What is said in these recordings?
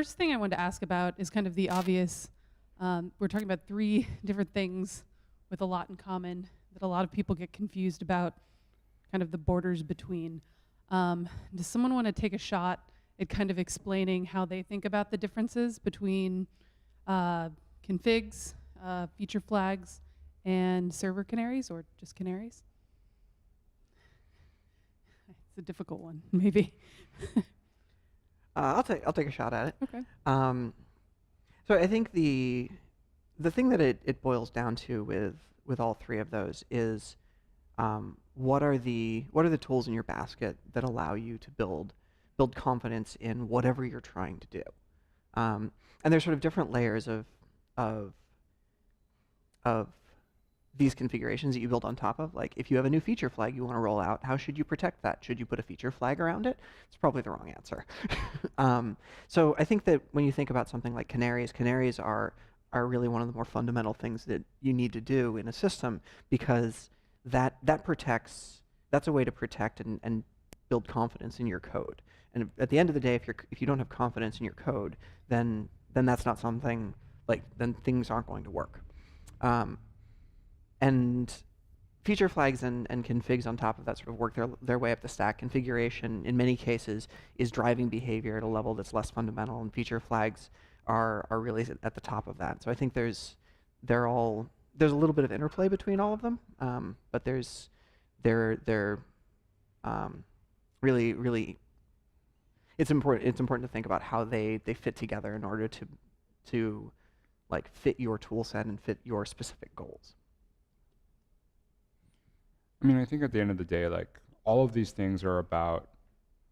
first thing I wanted to ask about is kind of the obvious. We're talking about three different things with a lot in common that a lot of people get confused about, kind of the borders between. Does someone want to take a shot at kind of explaining how they think about the differences between configs, feature flags, and server canaries, or just canaries? It's a difficult one, maybe. I'll take a shot at it. Okay. So I think the thing that it boils down to with all three of those is what are the tools in your basket that allow you to build confidence in whatever you're trying to do. And there's sort of different layers of these configurations that you build on top of. Like if you have a new feature flag you want to roll out, how should you protect that? Should you put a feature flag around it? It's probably the wrong answer. So I think that when you think about something like canaries are really one of the more fundamental things that you need to do in a system, because that protects, that's a way to protect and build confidence in your code. And at the end of the day, if you don't have confidence in your code, then that's not something, like, then things aren't going to work. And feature flags and configs on top of that sort of work their way up the stack. Configuration, in many cases, is driving behavior at a level that's less fundamental, and feature flags are really at the top of that. So I think there's a little bit of interplay between all of them, but they're really it's important to think about how they fit together in order to like fit your tool set and fit your specific goals. I mean, I think at the end of the day, like, all of these things are about,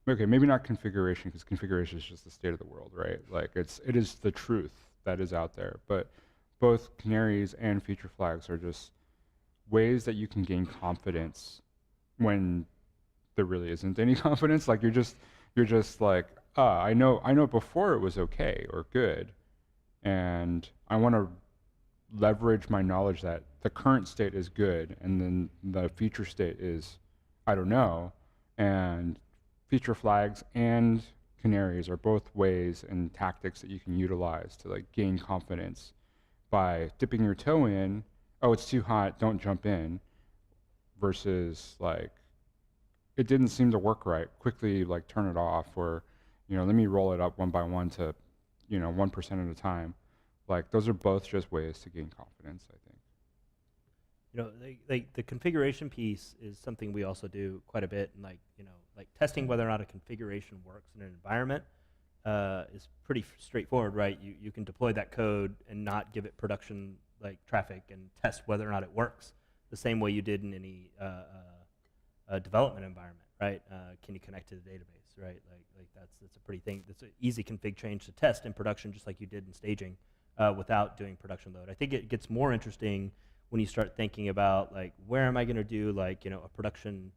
okay, maybe not configuration, because configuration is just the state of the world, right? Like, it is the truth that is out there. But both canaries and feature flags are just ways that you can gain confidence when there really isn't any confidence. Like, you're just like, I know before it was okay or good, and I want to leverage my knowledge that the current state is good, and then the future state is, I don't know. And feature flags and canaries are both ways and tactics that you can utilize to like gain confidence by dipping your toe in. Oh, it's too hot, don't jump in, versus like, it didn't seem to work right, quickly like turn it off, or let me roll it up one by one to 1% at a time. Like, those are both just ways to gain confidence, I think. The configuration piece is something we also do quite a bit, and like testing whether or not a configuration works in an environment is pretty straightforward, right? You can deploy that code and not give it production like traffic and test whether or not it works the same way you did in any development environment, right? Can you connect to the database, right? Like that's a pretty thing. That's an easy config change to test in production, just like you did in staging, without doing production load. I think it gets more interesting when you start thinking about like, where am I going to do like a production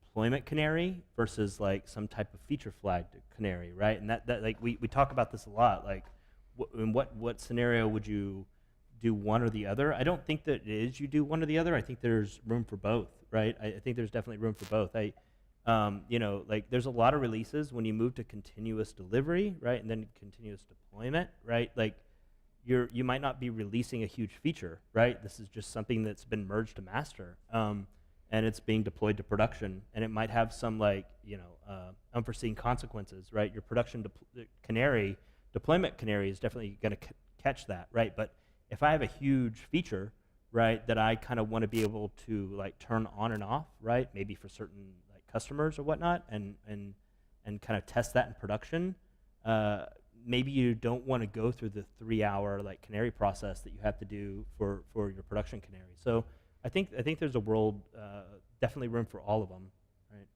deployment canary versus like some type of feature flag canary, right? And that like we talk about this a lot. Like, in what scenario would you do one or the other? I don't think that it is you do one or the other. I think there's room for both, right? I think there's definitely room for both. Like there's a lot of releases when you move to continuous delivery, right, and then continuous deployment, right? Like you might not be releasing a huge feature, right? This is just something that's been merged to master, and it's being deployed to production, and it might have some like unforeseen consequences, right? Your production deployment canary is definitely going to catch that, right? But if I have a huge feature, right, that I kind of want to be able to like turn on and off, right, maybe for certain like customers or whatnot, and kind of test that in production, maybe you don't want to go through the 3-hour like canary process that you have to do for your production canary. So I think there's a world, definitely room for all of them, right?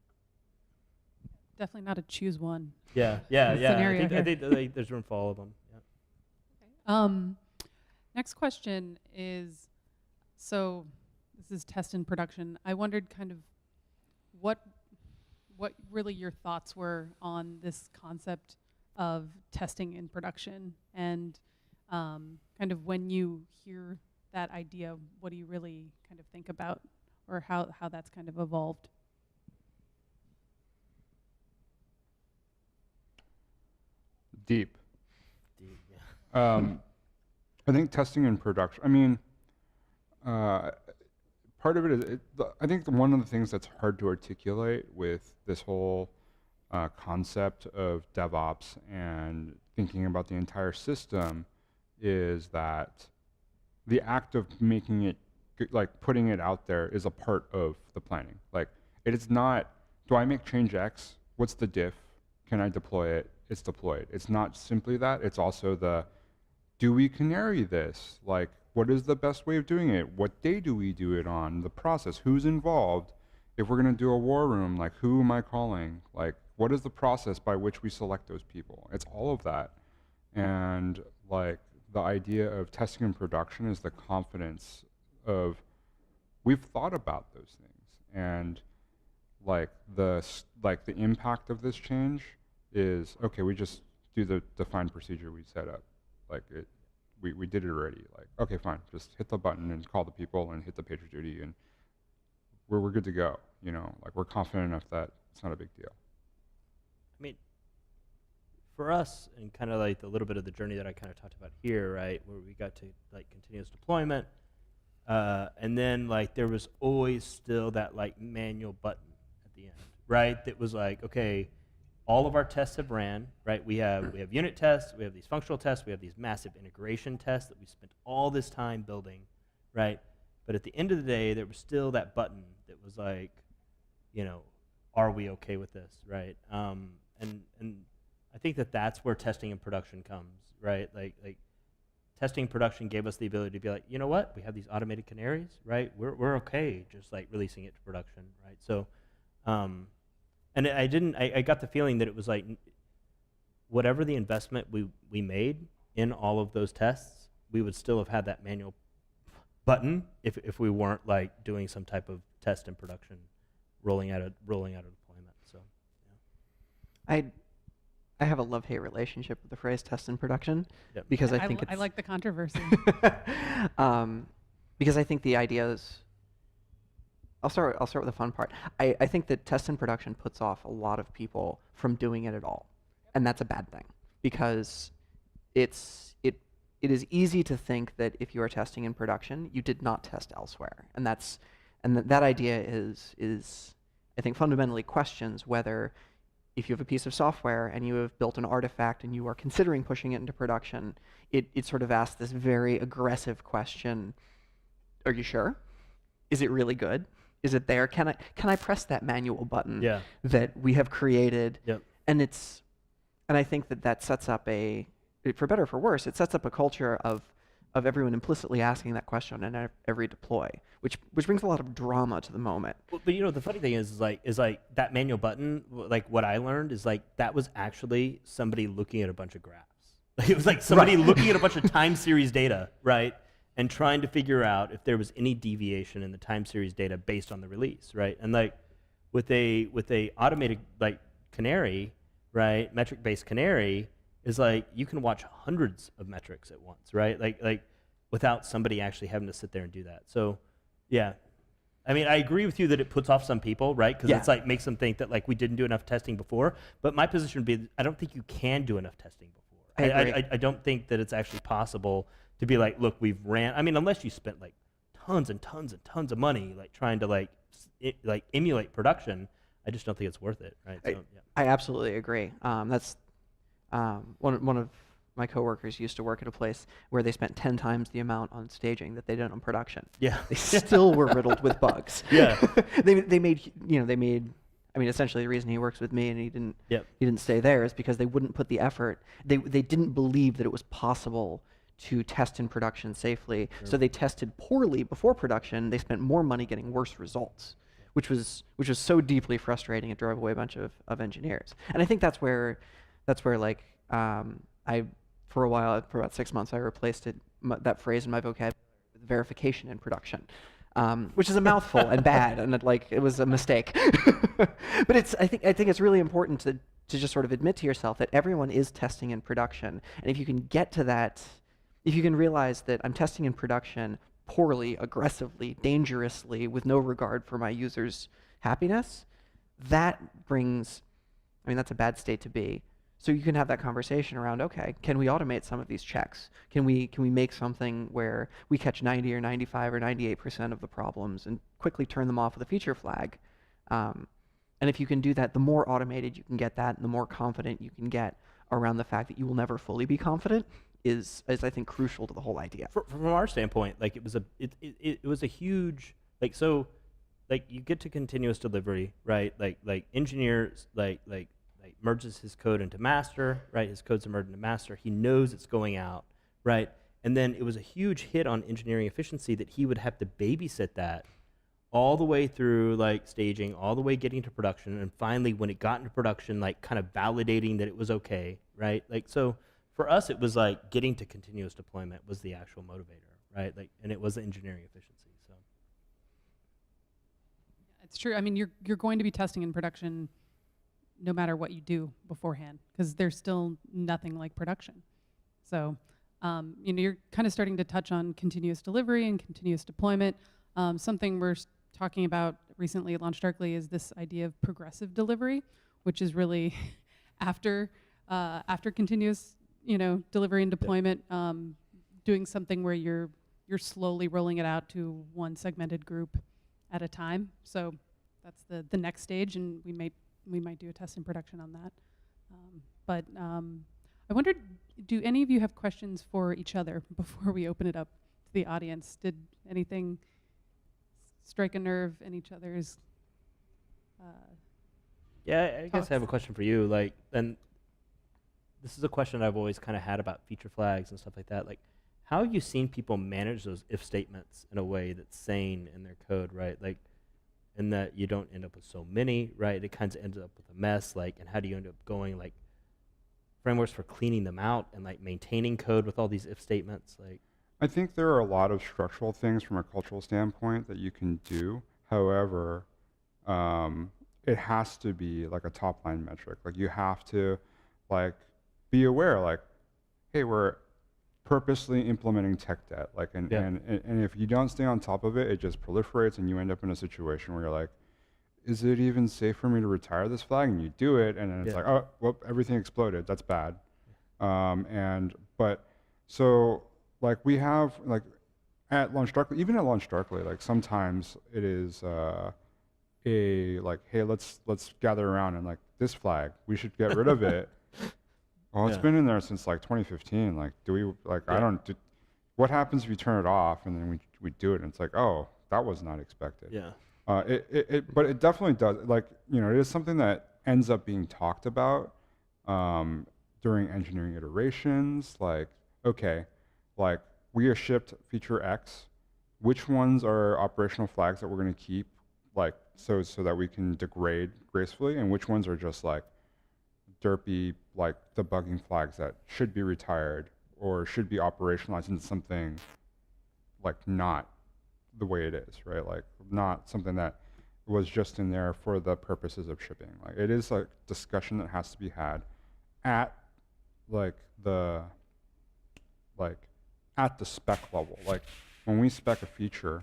Definitely not a choose one. Yeah. Scenario I think there's room for all of them. Yeah. Okay. Next question is, so this is test in production. I wondered kind of what really your thoughts were on this concept of testing in production, and kind of when you hear that idea, what do you really kind of think about, or how that's kind of evolved? Deep. I think testing in production. I mean, part of it is. I think one of the things that's hard to articulate with this whole concept of DevOps and thinking about the entire system is that the act of making it, like putting it out there, is a part of the planning. Like, it is not, do I make change X? What's the diff? Can I deploy it? It's deployed. It's not simply that. It's also the, do we canary this? Like, what is the best way of doing it? What day do we do it on? The process, who's involved? If we're gonna do a war room, like, who am I calling? Like, what is the process by which we select those people? It's all of that. And like, the idea of testing in production is the confidence of, we've thought about those things. And like the impact of this change is, okay, we just do the defined procedure we set up. Like, we did it already. Like, okay, fine, just hit the button and call the people and hit the PagerDuty, and we're good to go. You know, like, we're confident enough that it's not a big deal. I mean, for us, and kind of like the little bit of the journey that I kind of talked about here, right, where we got to like continuous deployment, and then like there was always still that like manual button at the end, right? That was like, okay, all of our tests have ran, right? We have unit tests, we have these functional tests, we have these massive integration tests that we spent all this time building, right? But at the end of the day, there was still that button that was like, you know, are we okay with this, right? And I think that that's where testing and production comes, right? Like testing and production gave us the ability to be like, you know what? We have these automated canaries, right? We're okay just like releasing it to production, right? So, and I got the feeling that it was like, whatever the investment we made in all of those tests, we would still have had that manual button if we weren't like doing some type of test in production, rolling out a deployment. So, yeah. I have a love-hate relationship with the phrase test in production. Yep. Because I think I like the controversy. because I think the idea is, I'll start with the fun part. I think that test in production puts off a lot of people from doing it at all. And that's a bad thing, because it is easy to think that if you are testing in production, you did not test elsewhere. And that idea is I think fundamentally questions whether, if you have a piece of software and you have built an artifact and you are considering pushing it into production, it sort of asks this very aggressive question: are you sure? Is it really good? Is it there? Can I press that manual button that we have created? Yep. And I think that sets up for better or for worse, it sets up a culture of everyone implicitly asking that question in every deploy, which brings a lot of drama to the moment. Well, but you know, the funny thing is that manual button, like what I learned is like that was actually somebody looking at a bunch of graphs. Like, it was like somebody looking at a bunch of time series data, right? And trying to figure out if there was any deviation in the time series data based on the release, right? And like with a automated like canary, right, metric-based canary, is like you can watch hundreds of metrics at once, right? Like without somebody actually having to sit there and do that. So, yeah. I mean, I agree with you that it puts off some people, right? Because it's like makes them think that like we didn't do enough testing before. But my position would be, I don't think you can do enough testing before. I don't think that it's actually possible to be like, look, we've ran. I mean, unless you spent like tons and tons and tons of money like trying to like emulate production, I just don't think it's worth it, right? So, I absolutely agree. That's one of my coworkers used to work at a place where they spent 10 times the amount on staging that they did on production. Yeah. They still were riddled with bugs. Yeah. they made I mean, essentially the reason he works with me and he didn't stay there is because they wouldn't put the effort. They didn't believe that it was possible to test in production safely. Sure. So they tested poorly before production. They spent more money getting worse results, which was so deeply frustrating. It drove away a bunch of engineers. And I think that's where like for a while, for about 6 months, I replaced that phrase in my vocabulary with verification in production, which is a mouthful and bad, and it was a mistake. But I think it's really important to just sort of admit to yourself that everyone is testing in production, and if you can get to that, if you can realize that I'm testing in production poorly, aggressively, dangerously, with no regard for my users' happiness, that brings, I mean, that's a bad state to be. So you can have that conversation around, okay, can we automate some of these checks? Can we make something where we catch 90 or 95 or 98% of the problems and quickly turn them off with a feature flag? And if you can do that, the more automated you can get that, and the more confident you can get around the fact that you will never fully be confident is I think crucial to the whole idea. From our standpoint, like it was a huge, like, so, like, you get to continuous delivery, right? Like engineers like merges his code into master, right? His code's emerged into master. He knows it's going out, right? And then it was a huge hit on engineering efficiency that he would have to babysit that all the way through, like, staging, all the way getting to production, and finally when it got into production, like, kind of validating that it was okay, right? Like, so for us, it was like getting to continuous deployment was the actual motivator, right? Like, and it was engineering efficiency. So It's true. I mean, you're going to be testing in production no matter what you do beforehand, because there's still nothing like production. So, you're kind of starting to touch on continuous delivery and continuous deployment. Something we're talking about recently at LaunchDarkly is this idea of progressive delivery, which is really after continuous, delivery and deployment, doing something where you're slowly rolling it out to one segmented group at a time. So that's the next stage, and we might do a test in production on that. But I wondered, do any of you have questions for each other before we open it up to the audience? Did anything strike a nerve in each other's? yeah, I guess I have a question for you. Like, and this is a question I've always kind of had about feature flags and stuff like that. Like, how have you seen people manage those if statements in a way that's sane in their code, right? Like, and that you don't end up with so many, right? It kind of ends up with a mess, like, and how do you end up going, like, frameworks for cleaning them out and, like, maintaining code with all these if statements, like? I think there are a lot of structural things from a cultural standpoint that you can do. However, it has to be like a top line metric. Like, you have to, like, be aware, like, hey, we're purposely implementing tech debt. Like, and if you don't stay on top of it, it just proliferates, and you end up in a situation where you're like, is it even safe for me to retire this flag? And you do it, and then it's like, oh, well, everything exploded. That's bad. So, like, we have, like, at LaunchDarkly, even at LaunchDarkly, like, sometimes it is like, hey, let's gather around and, like, this flag, we should get rid of it. Well, it's been in there since, like, 2015. Like, do we, like, what happens if you turn it off and then we do it and it's like, oh, that was not expected. Yeah. But it definitely does, like, it is something that ends up being talked about during engineering iterations. Like, okay, like, we have shipped feature X. Which ones are operational flags that we're going to keep, like, so that we can degrade gracefully, and which ones are just, like, derpy, like, debugging flags that should be retired or should be operationalized into something, like, not the way it is, right? Like, not something that was just in there for the purposes of shipping. Like, it is a discussion that has to be had at, like, the spec level. Like, when we spec a feature,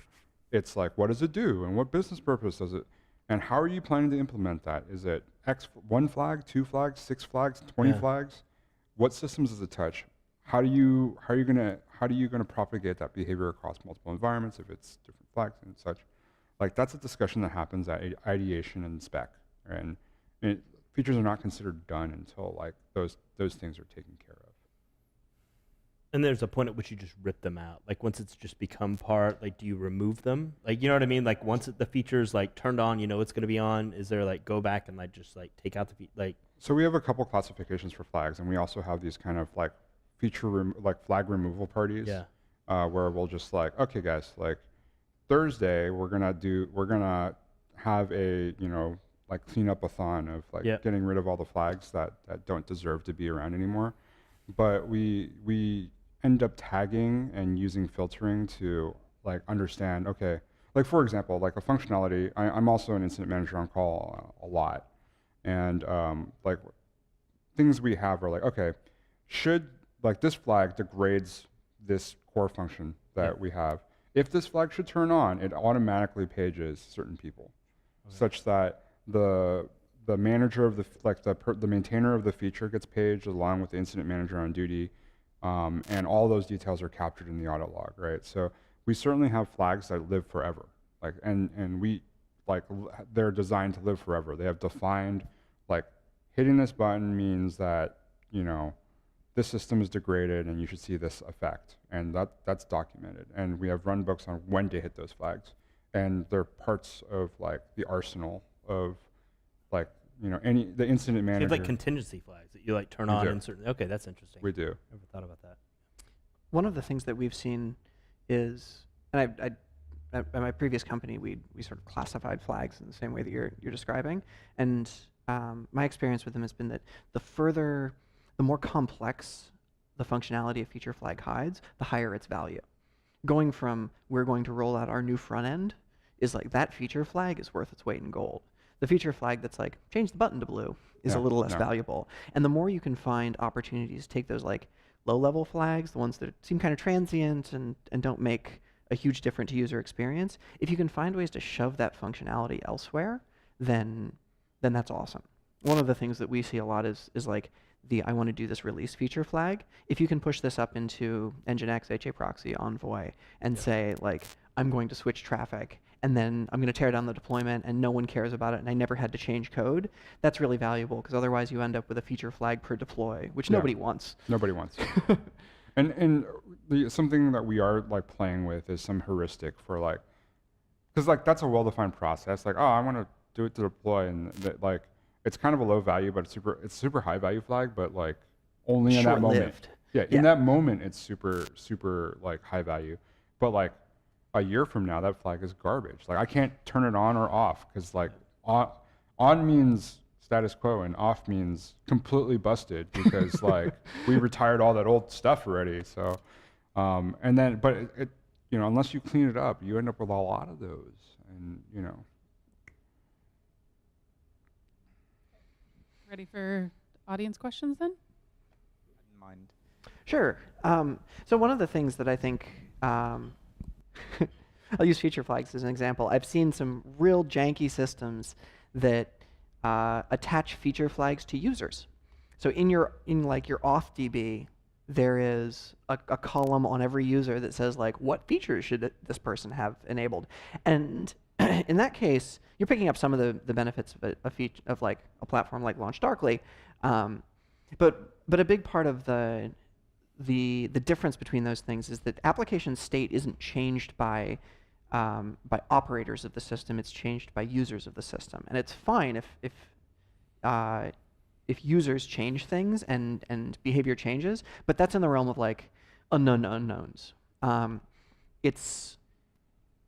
it's like, what does it do, and what business purpose does it, and how are you planning to implement that? Is it one flag, 2 flags, 6 flags, 20 flags? What systems does it touch? How are you gonna propagate that behavior across multiple environments if it's different flags and such? Like, that's a discussion that happens at ideation and spec, and features are not considered done until, like, those things are taken care of. And there's a point at which you just rip them out. Like, once it's just become part, like, do you remove them? Like, you know what I mean? Like, once the feature's, like, turned on, it's going to be on, is there, like, go back and, like, just, like, take out the like? So we have a couple classifications for flags, and we also have these kind of, like, like, flag removal parties. Yeah. Where we'll just, like, okay, guys, like, Thursday we're gonna have a, like, clean up a thon of, like, getting rid of all the flags that don't deserve to be around anymore. But we end up tagging and using filtering to, like, understand, okay, like, for example, like, a functionality, I'm also an incident manager on call a lot. And, like, things we have are like, okay, like, this flag degrades this core function that we have. If this flag should turn on, it automatically pages certain people, such that the the manager of the maintainer of the feature gets paged along with the incident manager on duty, and all those details are captured in the auto log, right? So we certainly have flags that live forever, like and we they're designed to live forever. They have defined, like, hitting this button means that, you know, this system is degraded and you should see this effect, and that's documented. And we have run books on when to hit those flags, and they're parts of like the arsenal of, like, you know, the incident So you manager. have like contingency flags that you like turn on in certain. Okay, that's interesting. We do. Never thought about that. One of the things that we've seen is, and at my previous company, we sort of classified flags in the same way that you're describing, and my experience with them has been that the more complex the functionality of feature flag hides, the higher its value. Going from we're going to roll out our new front end is like that feature flag is worth its weight in gold. The feature flag that's like change the button to blue is a little less valuable. And the more you can find opportunities to take those like low-level flags, the ones that seem kind of transient and don't make a huge difference to user experience, if you can find ways to shove that functionality elsewhere, then that's awesome. One of the things that we see a lot is like I want to do this release feature flag. If you can push this up into Nginx, HAProxy, Envoy, and say like, I'm going to switch traffic, and then I'm going to tear down the deployment, and no one cares about it, and I never had to change code, that's really valuable, because otherwise you end up with a feature flag per deploy, which nobody wants. Nobody wants. And something that we are like playing with is some heuristic for like, because like that's a well-defined process. Like, oh, I want to do it to deploy, and that, like, it's kind of a low value, but it's super high value flag, but like only in that moment. Yeah, in that moment it's super like high value, but like a year from now that flag is garbage. Like I can't turn it on or off, because like on means status quo and off means completely busted, because like we retired all that old stuff already. So and then but it you know, unless you clean it up, you end up with a lot of those, and you know. Ready for audience questions then? Mind. Sure. So one of the things that I think, I'll use feature flags as an example. I've seen some real janky systems that attach feature flags to users. So in like your auth DB, there is a column on every user that says like, what features should this person have enabled? And in that case, you're picking up some of the benefits of like a platform like LaunchDarkly, but a big part of the difference between those things is that application state isn't changed by operators of the system; it's changed by users of the system, and it's fine if users change things and behavior changes, but that's in the realm of like unknown unknowns.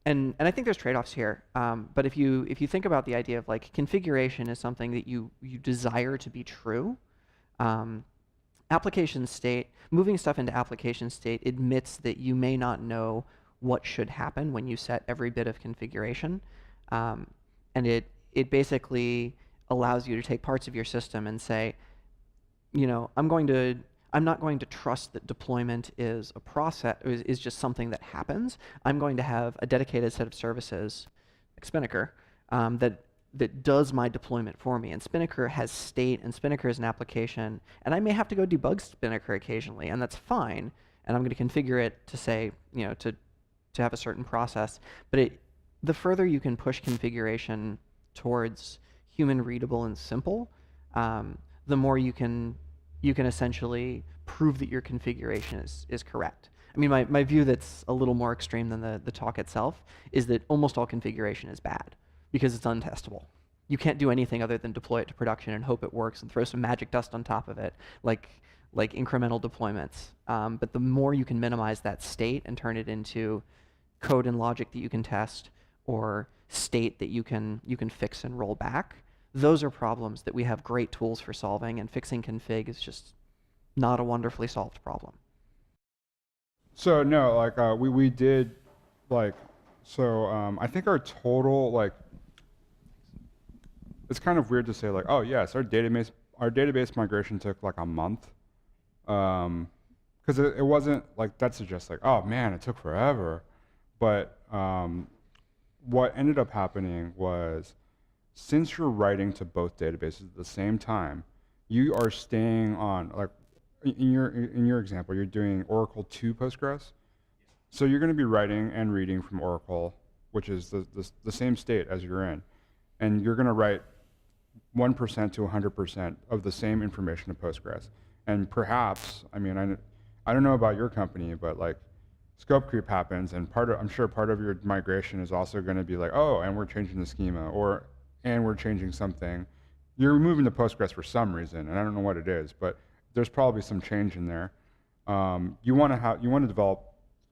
And I think there's trade-offs here, but if you think about the idea of like configuration is something that you desire to be true, application state, moving stuff into application state admits that you may not know what should happen when you set every bit of configuration, and it basically allows you to take parts of your system and say, you know, I'm not going to trust that deployment is a process, is just something that happens. I'm going to have a dedicated set of services, like Spinnaker, that does my deployment for me. And Spinnaker has state, and Spinnaker is an application, and I may have to go debug Spinnaker occasionally, and that's fine. And I'm going to configure it to say, you know, to have a certain process. But the further you can push configuration towards human readable and simple, the more you can essentially prove that your configuration is correct. I mean, my view that's a little more extreme than the talk itself is that almost all configuration is bad because it's untestable. You can't do anything other than deploy it to production and hope it works and throw some magic dust on top of it, like incremental deployments. But the more you can minimize that state and turn it into code and logic that you can test, or state that you can fix and roll back, those are problems that we have great tools for solving, and fixing config is just not a wonderfully solved problem. So no, like we did, like, so I think our total, like, it's kind of weird to say like, oh yes, our database migration took like a month, because it wasn't like, that suggests like, oh man, it took forever, but what ended up happening was since you're writing to both databases at the same time, you are staying on, like in your example, you're doing Oracle to Postgres. So you're going to be writing and reading from Oracle, which is the same state as you're in. And you're going to write 1% to 100% of the same information to Postgres. And perhaps, I mean, I don't know about your company, but like scope creep happens, and I'm sure part of your migration is also going to be like, oh, and we're changing the schema, and we're changing something. You're moving to Postgres for some reason, and I don't know what it is, but there's probably some change in there. You want to develop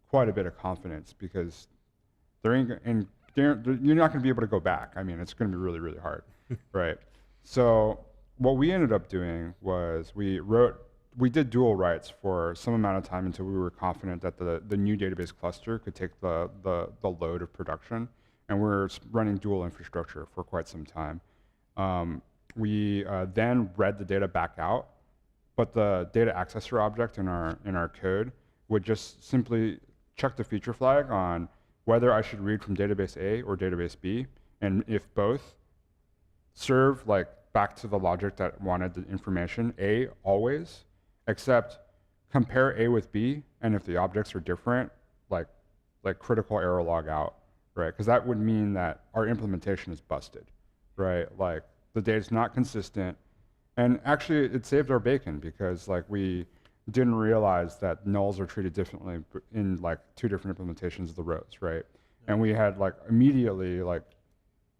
quite a bit of confidence, because you're not going to be able to go back. I mean, it's going to be really, really hard, right? So what we ended up doing was we did dual writes for some amount of time until we were confident that the new database cluster could take the load of production, and we're running dual infrastructure for quite some time. We then read the data back out, but the data accessor object in our code would just simply check the feature flag on whether I should read from database A or database B, and if both, serve like back to the logic that wanted the information A always, except compare A with B, and if the objects are different, like critical error log out, right? Because that would mean that our implementation is busted, right? Like the data's not consistent, and actually it saved our bacon, because like we didn't realize that nulls are treated differently in like 2 different implementations of the rows, right? And we had like immediately like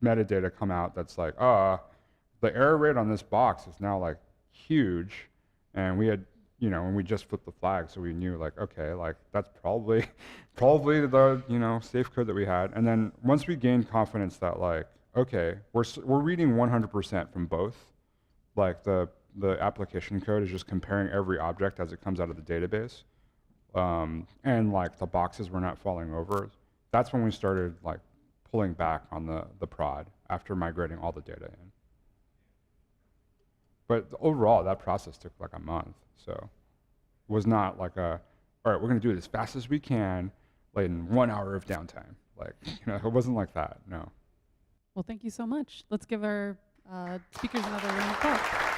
metadata come out that's like, the error rate on this box is now like huge, and we had, and we just flipped the flag, so we knew like, okay, like that's probably the safe code that we had. And then once we gained confidence that like, okay, we're reading 100% from both, like the application code is just comparing every object as it comes out of the database, and like the boxes were not falling over. That's when we started like pulling back on the prod after migrating all the data in. But overall, that process took like a month, so it was not like all right, we're going to do it as fast as we can, like in 1 hour of downtime. Like, it wasn't like that, no. Well, thank you so much. Let's give our speakers another round of applause.